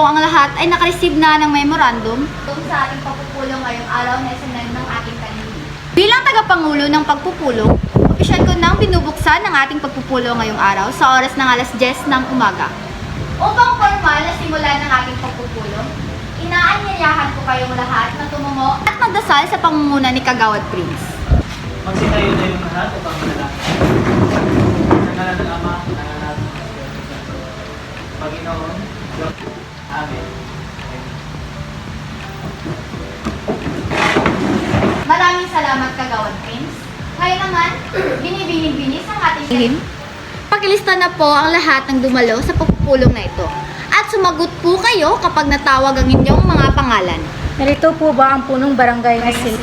ang lahat ay nakareceive na ng memorandum tungkol sa ating pagpupulong ngayong araw na isinend ng ating kanina. Bilang tagapangulo ng pagpupulong, opisyal ko nang binubuksan ang ating pagpupulong ngayong araw sa oras ng alas 10 ng umaga. Upang formal na simulan ng ating pagpupulong, inaanyayahan ko kayong lahat na tumungo at magdasal sa pangunguna ni Kagawad Prince. Magsitayo na yung lahat upang manalangin. Sa ngalan ng Ama, ng Anak, ng Espiritu Santo. Panginoon, Diyos. Amen. Maraming salamat, Kagawad Prince. Ngayon naman, binibining-binis ang ating him. Pakilista na po ang lahat ng dumalo sa pagpupulong na ito. At sumagot po kayo kapag natawag ang inyong mga pangalan. Narito po ba ang punong barangay na si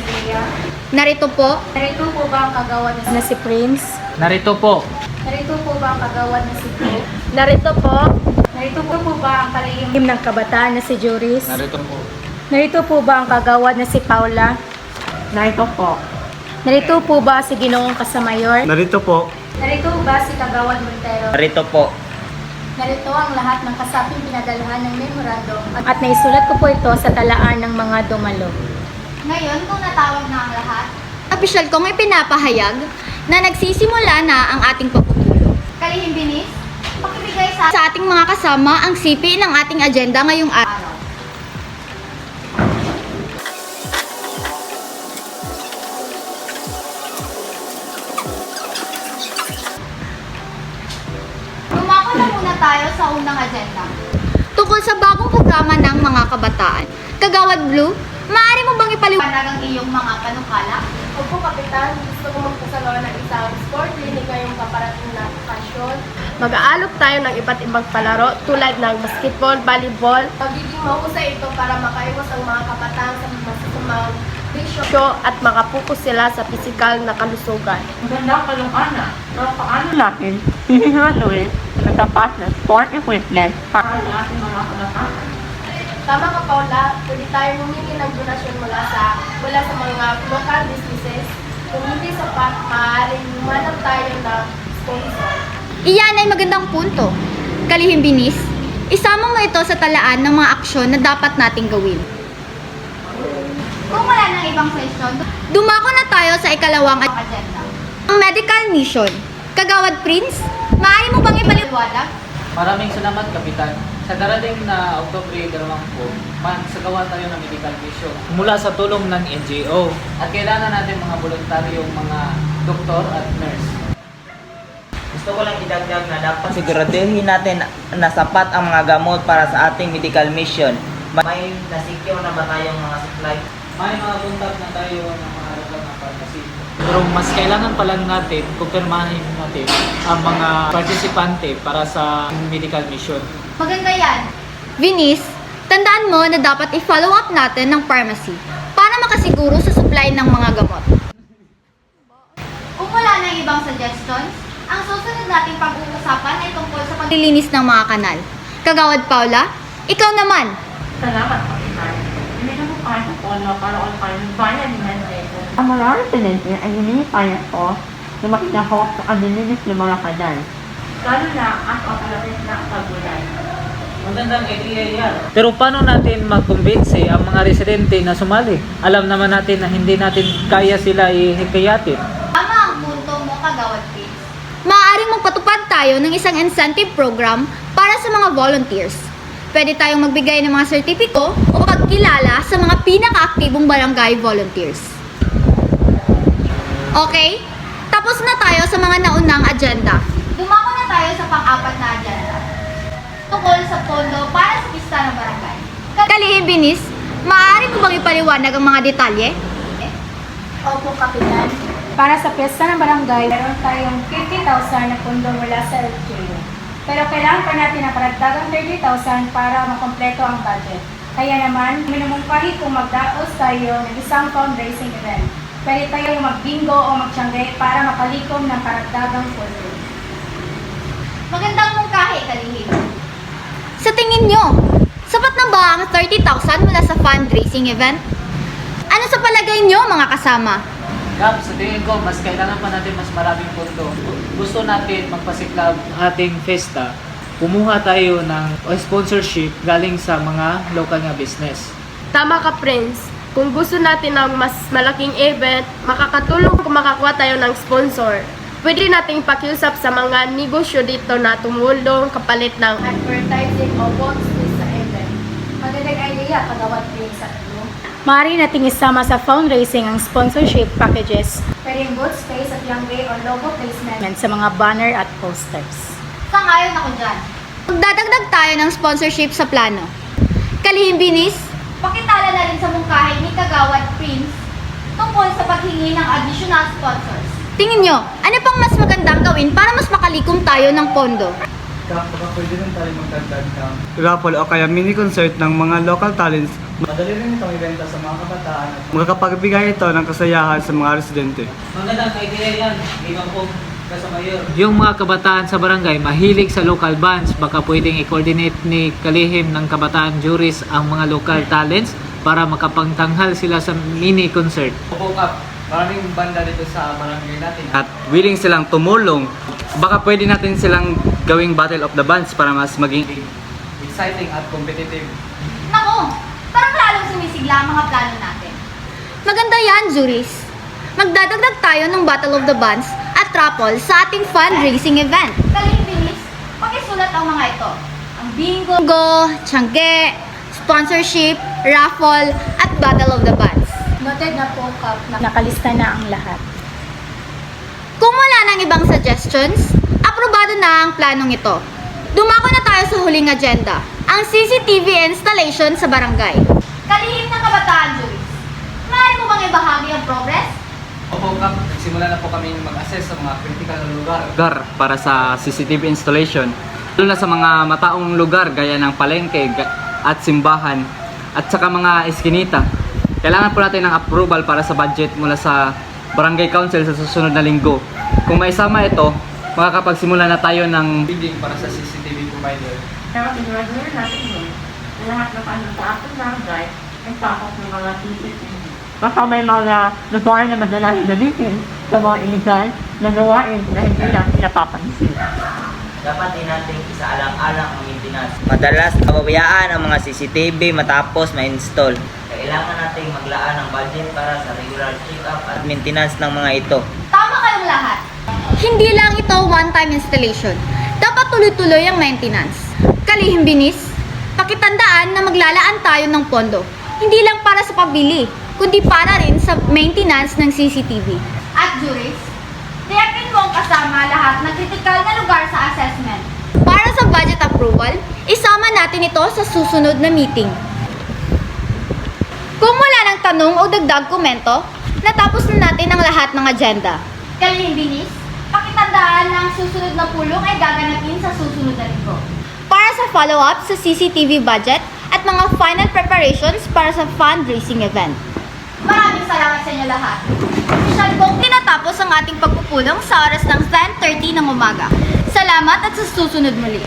Narito po, Narito po ba ang kagawad na si Prince? Narito po. Narito po ba ang kagawad na si Pro? narito po, Narito po ba ang kalihim ng kabataan na si Juris? Narito po. Narito po ba ang kagawad na si Paula? Narito po. Narito po ba si Ginoong Kasamayor? Narito po. Narito ba si Kagawad Montero? Narito po. Narito ang lahat ng kasaping pinadalhan ng memorandum at naisulat ko po ito sa talaan ng mga dumalo. ngayon kung natawag na ang lahat, opisyal kong ipinapahayag na nagsisimula na ang ating pagpupulong. Kalihim binis, pakibigay sa ating mga kasama ang sipi ng ating agenda ngayong araw. Dumako na muna tayo sa unang agenda. Tungkol sa bagong programa ng mga kabataan. Kagawad Blue, maaari mo bang ipaliwanag ang iyong mga panukala? Opo, Kapitan. Gusto ko magpasalawa ng isang sport clinic ngayong paparating na okasyon. Mag-aalok tayo ng iba't ibang palaro tulad ng basketball, volleyball. Magiging mahusay ito para makaiwas ang mga kabataan sa masasamang bisyo at makapokus sila sa pisikal na kalusugan. Maganda ka ng ana. Pero paano natin hihinaluin ang nagtapat na sport equipment para sa ating mga kabataan? Tama ka, Paula. Pwede tayo humingi ng donasyon mula sa mga local businesses. Kung hindi sapat, maaaring humanap tayo ng sponsor. Iyan ay magandang punto. Kalihim binis, isama mo ito sa talaan ng mga aksyon na dapat nating gawin. Kung wala nang ibang sesyon, dumako na tayo sa ikalawang agenda. Ang medical mission. Kagawad Prince, maaari mo bang ipaliwanag? Maraming salamat, Kapitan. Sa darating na Oktubre 20, magsagawa tayo ng medical mission mula sa tulong ng NGO. At kailangan natin mga voluntaryong mga doktor at nurse. Gusto ko lang idagdag na dapat siguraduhin natin na sapat ang mga gamot para sa ating medical mission. May nasikyo na ba tayong mga supply? May mga contact na tayo ng mga local na pharmacy. Pero mas kailangan pa lang natin, kumpirmahin natin ang mga partisipante para sa medical mission. Maganda yan. Vinis, tandaan mo na dapat i-follow up natin ng pharmacy para makasiguro sa supply ng mga gamot. Kung wala nang ibang suggestions, ang susunod nating pag-uusapan ay tungkol sa paglilinis ng mga kanal. Kagawad Paula, ikaw naman. Salamat, Kapitan. Hindi na po kaya sa tono para on tayo ng bayan ni Mendeto. Ang mga residente ay hinihitayan ko na makinahawak sa kanilinis ng mga kanal. Lalo na ang kapalapit na kagulan. Magandang idea yan. Pero paano natin magkumbinsi ang mga residente na sumali? Alam naman natin na hindi natin kaya sila ihikayatin. Tama ang punto mo, Kagawad Prince. Maaaring magpatupad tayo ng isang incentive program para sa mga volunteers. Pwede tayong magbigay ng mga sertipiko o pagkilala sa mga pinaka-aktibong barangay volunteers. Okay? Tapos na tayo sa mga naunang agenda. Dumako na tayo sa pang-apat na agenda. Tungkol sa pondo para sa pista ng barangay. Kalihim Binis, maaari mo bang ipaliwanag ang mga detalye? Opo, Kapitan. Para sa piyesta ng barangay, meron tayong 50,000 na pundo mula sa LGU. Pero kailangan pa natin ng karagdagang 30,000 para makompleto ang budget. Kaya naman, minumungkahi kung magdaos tayo ng isang fundraising event. Pwede tayo mag-bingo o magtiyangge para makalikom ng karagdagang pundo. Magandang mungkahi, Kalihim. Sa tingin nyo, sapat na ba ang 30,000 mula sa fundraising event? Ano sa palagay nyo, mga kasama? Kap, sa tingin ko, mas kailangan pa natin mas maraming pondo. Gusto natin magpasiklab ating festa kumuha tayo ng sponsorship galing sa mga local nga business. Tama ka, Prince. Kung gusto natin ng mas malaking event, makakatulong kung makakuha tayo ng sponsor. Pwede nating pakiusap sa mga negosyo dito na tumulong kapalit ng advertising o box sa event. Magandang idea, kagawad din sa ulo. Maaari nating isama sa fundraising ang sponsorship packages. Pwedeng booth space at Yangway or logo placement sa mga banner at posters. Sangayon ako dyan. Magdadagdag tayo ng sponsorship sa plano. Kalihim Binis, pakitala na rin sa mungkahi ni Kagawad Prince tungkol sa paghingi ng additional sponsors. Tingin nyo, ano pang mas magandang gawin para mas makalikom tayo ng pondo? Baka pwede rin tayo magdagdag ng raffle o kaya mini concert ng mga local talents. Madali rin itong ibenta sa mga kabataan at magkapagbigay ito ng kasayahan sa mga residente. Magandang idea yan, ibang po kasamayor. Yung mga kabataan sa barangay mahilig sa local bands, baka pwedeng i-coordinate ni Kalihim ng Kabataan Juris ang mga local talents para makapagtanghal sila sa mini concert. Opo, Kap. Maraming banda dito sa barangay natin. At willing silang tumulong, baka pwede natin silang gawing Battle of the Bands para mas maging Exciting at competitive. Nako, parang lalong sumisigla ang mga plano natin. Maganda yan, Juris. Magdadagdag tayo ng Battle of the Bands at raffle sa ating fundraising event. Kalihim Binis, pakisulat ang mga ito. Ang bingo, tiyangge, sponsorship, raffle, at Battle of the Bands. Noted na po, Kap, na nakalista na ang lahat. Kung wala nang ibang suggestions, aprobado na ang planong ito. Dumako na tayo sa huling agenda, ang CCTV installation sa barangay. Kalihim ng Kabataan Juris, maaari mo bang ibahagi ang progress? Opo, Kap. Nagsimula na po kami mag-assess sa mga critical na lugar. para sa CCTV installation. Lalo na sa mga mataong lugar gaya ng palengke at simbahan at saka mga eskinita. Kailangan po natin ng approval para sa budget mula sa Barangay Council sa susunod na linggo. Kung maisama ito, makakapagsimula na tayo ng Bidding para sa CCTV provider. Pero sinuraduhin natin yun na lahat ng ano sa ating barangay ay pasok ng mga CCTV. Baka may mga lugar na madalas gamitin sa mga illegal na gawain na hindi lang pinapapansin. Dapat din natin isaalang-alang ang maintenance. Madalas nababayaan ang mga CCTV matapos ma-install. Kailangan nating maglaan ng budget para sa regular check-up at maintenance ng mga ito. Tama kayong lahat. Hindi lang ito one-time installation. Dapat tuloy-tuloy ang maintenance. Kalihim Binis, pakitandaan na maglalaan tayo ng pondo. Hindi lang para sa pabili, kundi para rin sa maintenance ng CCTV. At Juris, tiyakin mo ang kasama lahat ng kritikal na lugar sa assessment. Para sa budget approval, isama natin ito sa susunod na meeting. Kung wala ng tanong o dagdag komento, natapos na natin ang lahat ng agenda. Kalihim Binis, pakitandaan na ang susunod na pulong ay gaganapin sa susunod na linggo. Para sa follow-up sa CCTV budget at mga final preparations para sa fundraising event. Maraming salamat sa inyo lahat. Opisyal kong tinatapos ang ating pagpupulong sa oras ng 10:30 ng umaga. Salamat at sa susunod muli.